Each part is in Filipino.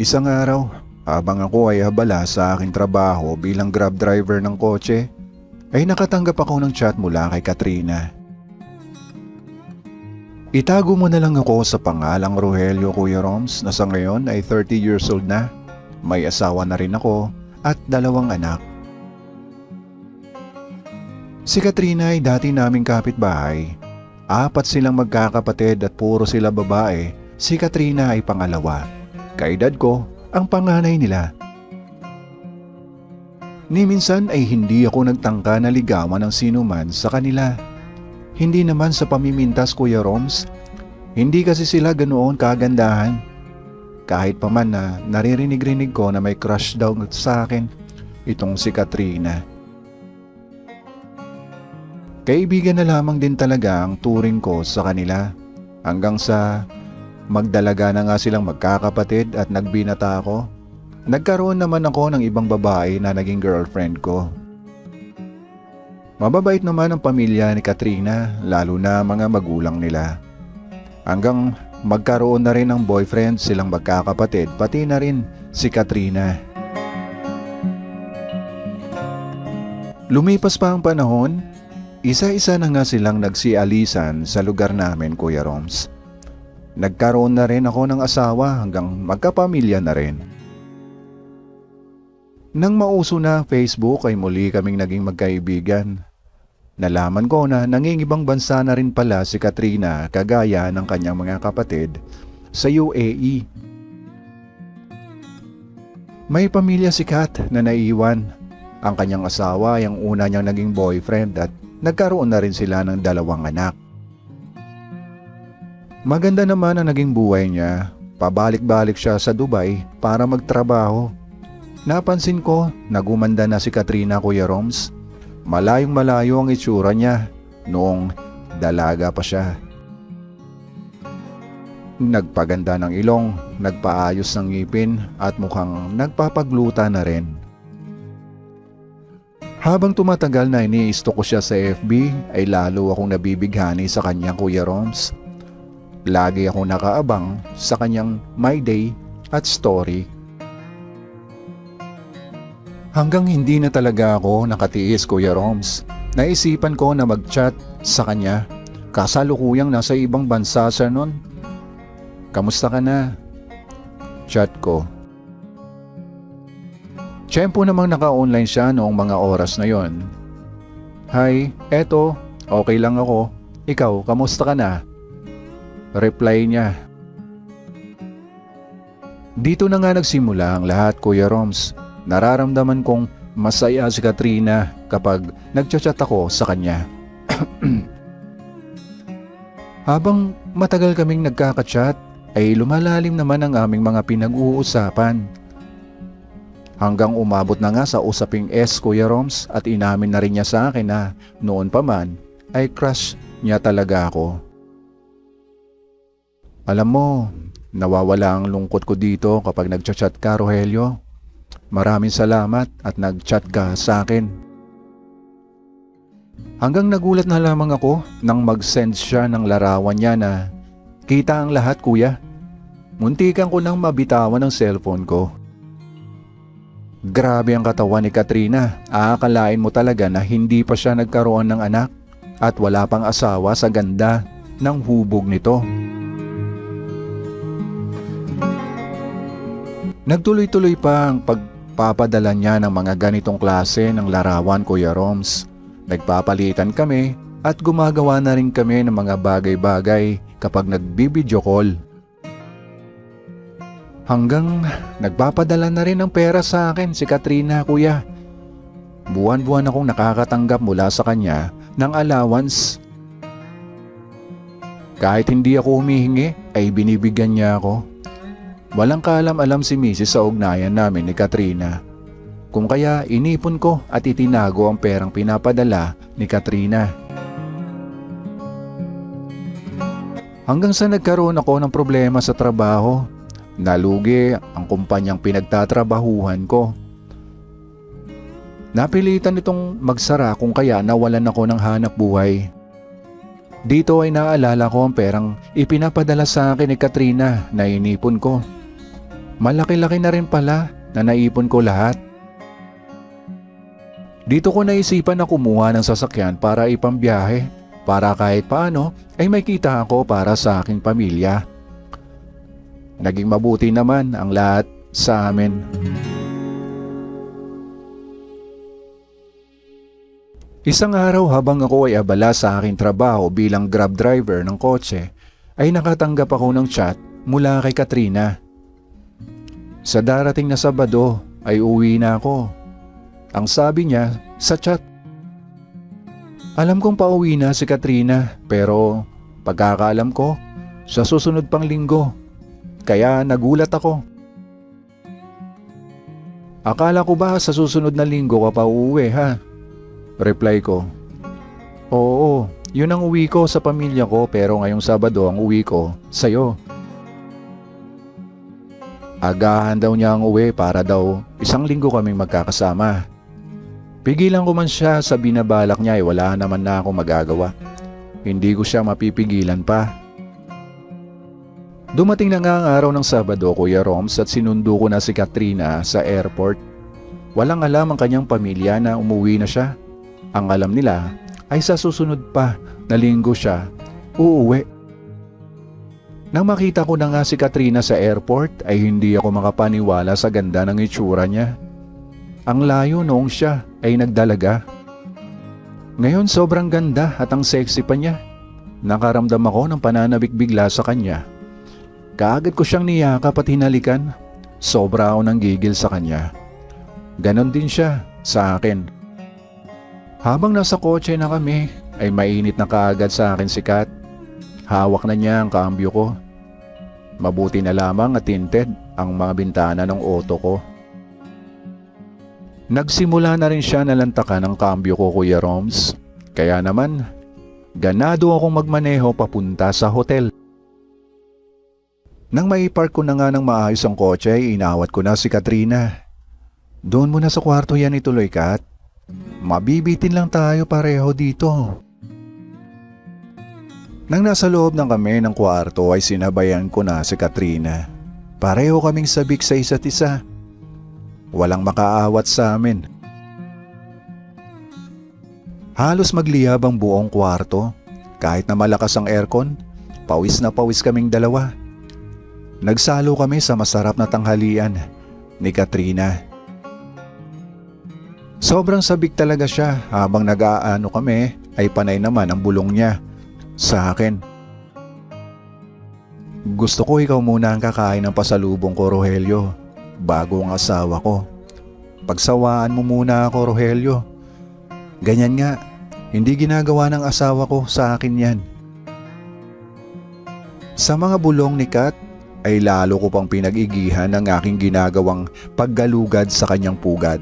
Isang araw, habang ako ay abala sa aking trabaho bilang grab driver ng kotse, ay nakatanggap ako ng chat mula kay Katrina. Itago mo na lang ako sa pangalang Rogelio, Kuya Roms, na sa ngayon ay 30 years old na. May asawa na rin ako at 2 anak. Si Katrina ay dati naming kapitbahay. 4 silang magkakapatid at puro sila babae. Si Katrina ay pangalawa. Kaedad ko, ang panganay nila. Ni minsan ay hindi ako nagtangka na ligawan ng sinuman sa kanila. Hindi naman sa pamimintas, Kuya Roms. Hindi kasi sila ganoon kagandahan. Kahit pa man na naririnig-rinig ko na may crush daw sa akin itong si Katrina. Kaibigan na lamang din talaga ang turing ko sa kanila. Hanggang sa magdalaga na nga silang magkakapatid at nagbinata ako. Nagkaroon naman ako ng ibang babae na naging girlfriend ko. Mababait naman ang pamilya ni Katrina, lalo na mga magulang nila. Hanggang magkaroon na rin ng boyfriend silang magkakapatid, pati na rin si Katrina. Lumipas pa ang panahon, isa-isa na nga silang nagsialisan sa lugar namin, Kuya Roms. Nagkaroon na rin ako ng asawa hanggang magkapamilya na rin. Nang mauso na Facebook ay muli kaming naging magkaibigan. Nalaman ko na nangingibang bansa na rin pala si Katrina kagaya ng kanyang mga kapatid sa UAE. May pamilya si Kat na naiiwan. Ang kanyang asawa ay ang una niyang naging boyfriend at nagkaroon na rin sila ng 2 anak. Maganda naman ang naging buhay niya. Pabalik-balik siya sa Dubai para magtrabaho. Napansin ko na gumanda na si Katrina, Kuya Roms. Malayong malayo ang itsura niya noong dalaga pa siya. Nagpaganda ng ilong, nagpaayos ng ngipin at mukhang nagpapagluta na rin. Habang tumatagal na ini-stalk ko siya sa FB ay lalo akong nabibighani sa kanya, Kuya Roms. Lagi ako nakaabang sa kanyang My Day at story. Hanggang hindi na talaga ako nakatiis, Kuya Roms. Naisipan ko na mag-chat sa kanya. Kasalukuyang nasa ibang bansa siya nun. Kamusta ka na? Chat ko. Tiyempo namang naka-online siya noong mga oras na yon. Hi, eto, okay lang ako. Ikaw, kamusta ka na? Reply niya. Dito na nga nagsimula ang lahat, Kuya Roms. Nararamdaman kong masaya si Katrina kapag nagchat-chat ako sa kanya. Habang matagal kaming nagkaka-chat, ay lumalalim naman ang aming mga pinag-uusapan. Hanggang umabot na nga sa usaping S, Kuya Roms, at inamin na rin niya sa akin na noon pa man ay crush niya talaga ako. Alam mo, nawawala ang lungkot ko dito kapag nagchat-chat ka, Rogelio. Maraming salamat at nag-chat ka sa akin. Hanggang nagulat na lamang ako nang mag-send siya ng larawan niya na kita ang lahat, kuya. Muntikan ko nang mabitawan ng cellphone ko. Grabe ang katawan ni Katrina. Aakalain mo talaga na hindi pa siya nagkaroon ng anak at wala pang asawa sa ganda ng hubog nito. Nagtuloy-tuloy pa ang pagpapadala niya ng mga ganitong klase ng larawan, Kuya Roms. Nagpapalitan kami at gumagawa na rin kami ng mga bagay-bagay kapag nagbibideo call. Hanggang nagpapadala na rin ng pera sa akin si Katrina, kuya. Buwan-buwan akong nakakatanggap mula sa kanya ng allowance. Kahit hindi ako humihingi ay binibigyan niya ako. Walang kaalam-alam si Mrs. sa ugnayan namin ni Katrina. Kung kaya inipon ko at itinago ang perang pinapadala ni Katrina. Hanggang sa nagkaroon ako ng problema sa trabaho. Nalugi ang kumpanyang pinagtatrabahuhan ko. Napilitan itong magsara kung kaya nawalan ako ng hanap buhay. Dito ay naalala ko ang perang ipinapadala sa akin ni Katrina na inipon ko. Malaki-laki na rin pala na naipon ko lahat. Dito ko naisipan na kumuha ng sasakyan para ipambiyahe, para kahit paano ay may kita ako para sa aking pamilya. Naging mabuti naman ang lahat sa amin. Isang araw habang ako ay abala sa aking trabaho bilang grab driver ng kotse, ay nakatanggap ako ng chat mula kay Katrina. Sa darating na Sabado ay uwi na ako. Ang sabi niya sa chat. Alam kong pauwi na si Katrina pero pagkakaalam ko sa susunod pang linggo. Kaya nagulat ako. Akala ko ba sa susunod na linggo ka pa uuwi ha? Reply ko. Oo, yun ang uwi ko sa pamilya ko pero ngayong Sabado ang uwi ko sa'yo. Agahan daw niya ang uwi para daw 1 linggo kaming magkakasama. Pigilan ko man siya sa binabalak niya ay wala naman na ako magagawa. Hindi ko siya mapipigilan pa. Dumating na nga ang araw ng Sabado, Kuya Roms, at sinundo ko na si Katrina sa airport. Walang alam ang kanyang pamilya na umuwi na siya. Ang alam nila ay sa susunod pa na linggo siya uuwi. Nang makita ko na nga si Katrina sa airport ay hindi ako makapaniwala sa ganda ng itsura niya. Ang layo noong siya ay nagdalaga. Ngayon sobrang ganda at ang sexy pa niya. Nakaramdam ako ng pananabik bigla sa kanya. Kaagad ko siyang niyakap at hinalikan. Sobra ako nang gigil sa kanya. Ganon din siya sa akin. Habang nasa kotse na kami, ay mainit na kaagad sa akin si Kat. Hawak na niya ang kambyo ko. Mabuti na lamang at tinted ang mga bintana ng auto ko. Nagsimula na rin siya nalantakan ng kambyo ko, Kuya Roms. Kaya naman, ganado akong magmaneho papunta sa hotel. Nang maipark ko na nga ng maayos ang kotse, inawat ko na si Katrina. Doon muna sa kwarto yan ituloy, Kat. Mabibitin lang tayo pareho dito. Nang nasa loob ng kami ng kwarto ay sinabayan ko na si Katrina. Pareho kaming sabik sa isa't isa. Walang makaawat sa amin. Halos magliyab ang buong kwarto. Kahit na malakas ang aircon, pawis na pawis kaming dalawa. Nagsalo kami sa masarap na tanghalian ni Katrina. Sobrang sabik talaga siya. Habang nag-aano kami ay panay naman ang bulong niya sa akin. Gusto ko ikaw muna ang kakain ng pasalubong ko, Rogelio, bago ang asawa ko. Pagsawaan mo muna ako, Rogelio. Ganyan nga, hindi ginagawa ng asawa ko sa akin yan. Sa mga bulong ni Kat ay lalo ko pang pinag-igihan ang aking ginagawang paggalugad sa kanyang pugad.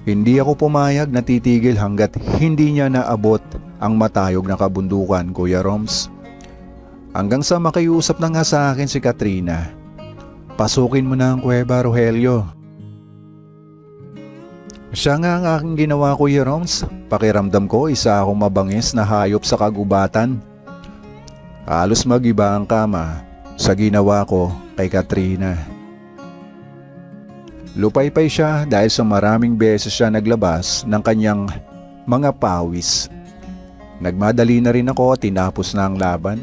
Hindi ako pumayag na titigil hanggat hindi niya naabot ang matayog na kabundukan, Kuya Roms. Hanggang sa makiusap na nga sa akin si Katrina. Pasukin mo na ang kuweba, Rogelio. Siya nga ang aking ginawa, Kuya Roms. Pakiramdam ko isa akong mabangis na hayop sa kagubatan. Halos mag-iba ang kama sa ginawa ko kay Katrina. Lupaypay siya dahil sa maraming beses siya naglabas ng kanyang mga pawis. Nagmadali na rin ako at tinapos na ang laban.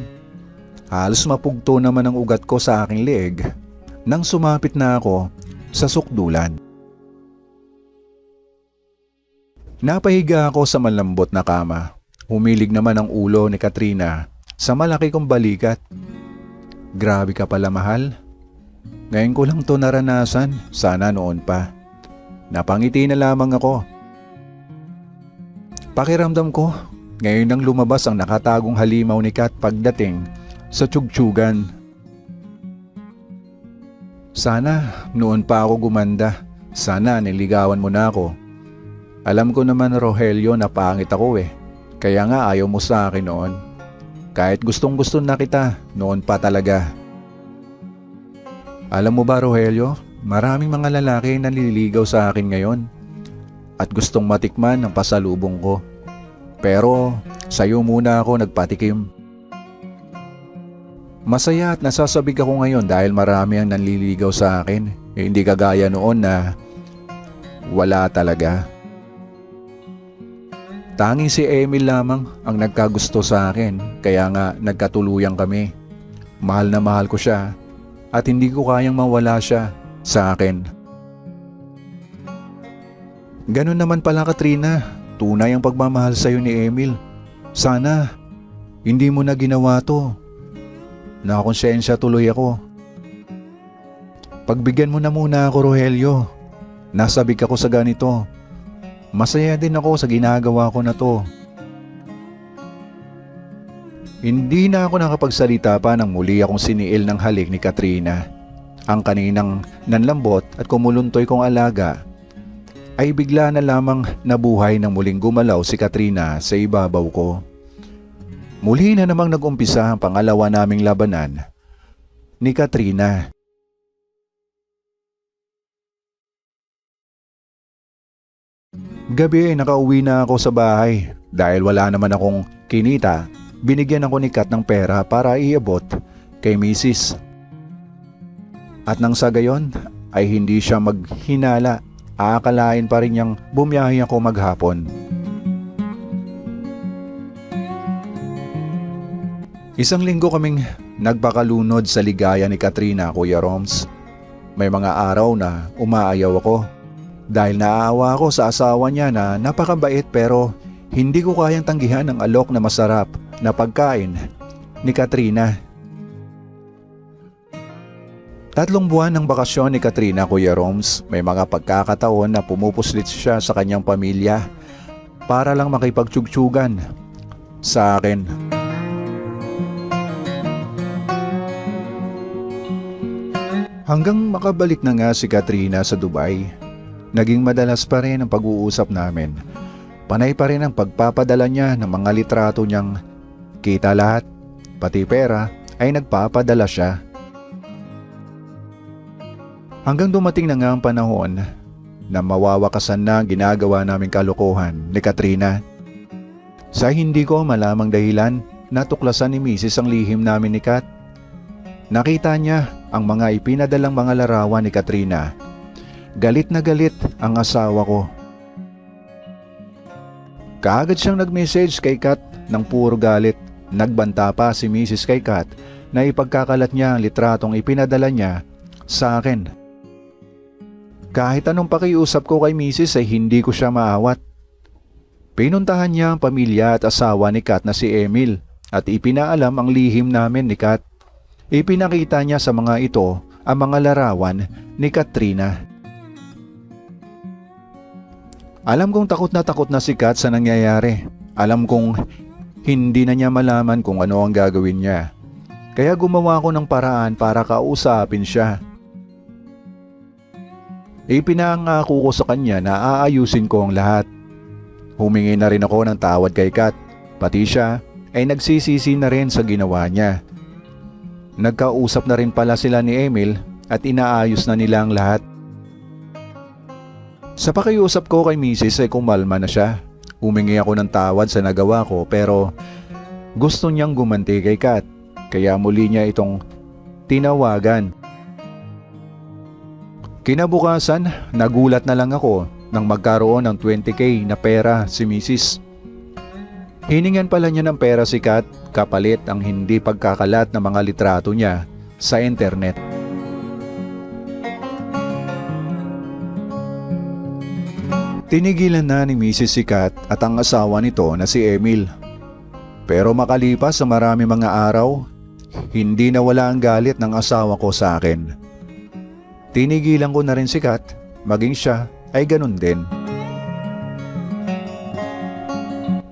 Halos mapugto naman ang ugat ko sa aking leeg nang sumapit na ako sa sukdulan. Napahiga ako sa malambot na kama. Humilig naman ang ulo ni Katrina sa malaki kong balikat. Grabe ka pala, mahal. Ngayon ko lang to naranasan, sana noon pa. Napangiti na lamang ako. Pakiramdam ko, ngayon nang lumabas ang nakatagong halimaw ni Kat pagdating sa tiyugtiyugan. Sana noon pa ako gumanda, sana niligawan mo na ako. Alam ko naman, Rogelio, na pangit ako eh. Kaya nga ayaw mo sa akin noon. Kahit gustong gusto na kita, noon pa talaga. Alam mo ba, Rogelio, maraming mga lalaki na naliligaw sa akin ngayon at gustong matikman ang pasalubong ko. Pero sa'yo muna ako nagpatikim. Masaya at nasasabik ako ngayon dahil marami ang nanliligaw sa akin. Hindi kagaya noon na wala talaga. Tanging si Emil lamang ang nagkagusto sa akin, kaya nga nagkatuluyan kami. Mahal na mahal ko siya at hindi ko kayang mawala siya sa akin. Ganun naman pala, Katrina, tunay ang pagmamahal sa iyo ni Emil. Sana hindi mo na ginawa to. Nakakonsensya tuloy ako. Pagbigyan mo na muna ako, Rogelio. Nasabik ako sa ganito. Masaya din ako sa ginagawa ko na to. Hindi na ako nakapagsalita pa nang muli akong siniil ng halik ni Katrina. Ang kaninang nanlambot at kumuluntoy kong alaga ay bigla na lamang nabuhay nang muling gumalaw si Katrina sa ibabaw ko. Muli na namang nag-umpisa ang pangalawa naming labanan ni Katrina. Gabi ay nakauwi na ako sa bahay dahil wala naman akong kinita. Binigyan ako ni Kat ng pera para iabot kay Mrs. At nang sa gayon ay hindi siya maghinala. Aakalain pa rin niyang bumiyahe ako maghapon. Isang linggo kaming nagpakalunod sa ligaya ni Katrina, Kuya Roms. May mga araw na umaayaw ako dahil naaawa ako sa asawa niya na napakabait pero hindi ko kayang tanggihan ang alok na masarap na pagkain ni Katrina. 3 buwan ng bakasyon ni Katrina, Kuya Roms. May mga pagkakataon na pumupuslit siya sa kanyang pamilya para lang makipagtsyugtsyugan sa akin. Hanggang makabalik na nga si Katrina sa Dubai, naging madalas pa rin ang pag-uusap namin. Panay pa rin ang pagpapadala niya ng mga litrato niyang kita lahat, pati pera ay nagpapadala siya. Hanggang dumating na nga ang panahon na mawawakasan na ang ginagawa naming kalokohan ni Katrina. Sa hindi ko malamang dahilan, natuklasan ni Mrs. ang lihim namin ni Kat. Nakita niya ang mga ipinadalang mga larawan ni Katrina. Galit na galit ang asawa ko. Kaagad siyang nag-message kay Kat ng puro galit. Nagbanta pa si Mrs. kay Kat na ipagkakalat niya ang litratong ipinadala niya sa akin. Kahit anong pakiusap ko kay Mrs. ay hindi ko siya maawat. Pinuntahan niya ang pamilya at asawa ni Kat na si Emil at ipinaalam ang lihim namin ni Kat. Ipinakita niya sa mga ito ang mga larawan ni Katrina. Alam kong takot na si Kat sa nangyayari. Alam kong hindi na niya malaman kung ano ang gagawin niya. Kaya gumawa ko ng paraan para kausapin siya. Ipinangako ko sa kanya na aayusin ko ang lahat. Humingi na rin ako ng tawad kay Kat. Pati siya ay nagsisisi na rin sa ginawa niya. Nagkausap na rin pala sila ni Emil at inaayos na nila ang lahat. Sa pakiusap ko kay Mrs. ay kumalma na siya. Humingi ako ng tawad sa nagawa ko pero gusto niyang gumanti kay Kat. Kaya muli niya itong tinawagan. Kinabukasan, nagulat na lang ako nang magkaroon ng 20k na pera si Mrs. Hiningan pala niya ng pera si Kat kapalit ang hindi pagkakalat ng mga litrato niya sa internet. Tinigilan na ni Mrs. si Kat at ang asawa nito na si Emil. Pero makalipas sa marami mga araw, hindi nawala ang galit ng asawa ko sa akin. Tinigilan ko na rin si Kat, maging siya ay ganun din.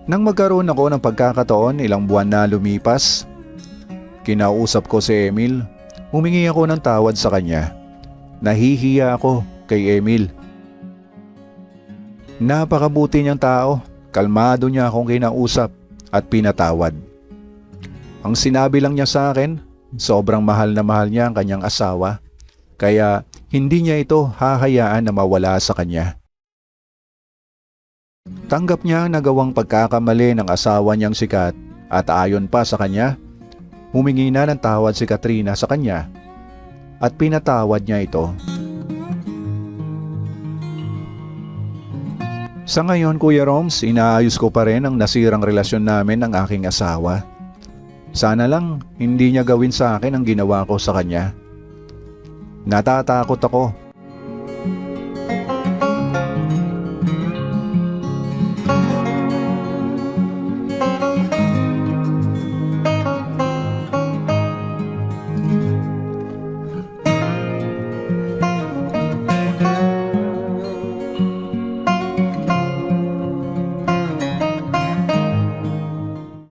Nang magkaroon ako ng pagkakataon ilang buwan na lumipas, kinausap ko si Emil. Humingi ako ng tawad sa kanya. Nahihiya ako kay Emil. Napakabuti niyang tao, kalmado niya akong kinausap at pinatawad. Ang sinabi lang niya sa akin, sobrang mahal na mahal niya ang kanyang asawa, kaya hindi niya ito hahayaan na mawala sa kanya. Tanggap niya ang nagawang pagkakamali ng asawa niyang si Kat at ayon pa sa kanya, Humingi na ng tawad si Katrina sa kanya at pinatawad niya ito. Sa ngayon, Kuya Roms, inaayos ko pa rin ang nasirang relasyon namin ng aking asawa. Sana lang hindi niya gawin sa akin ang ginawa ko sa kanya. Natatakot ako.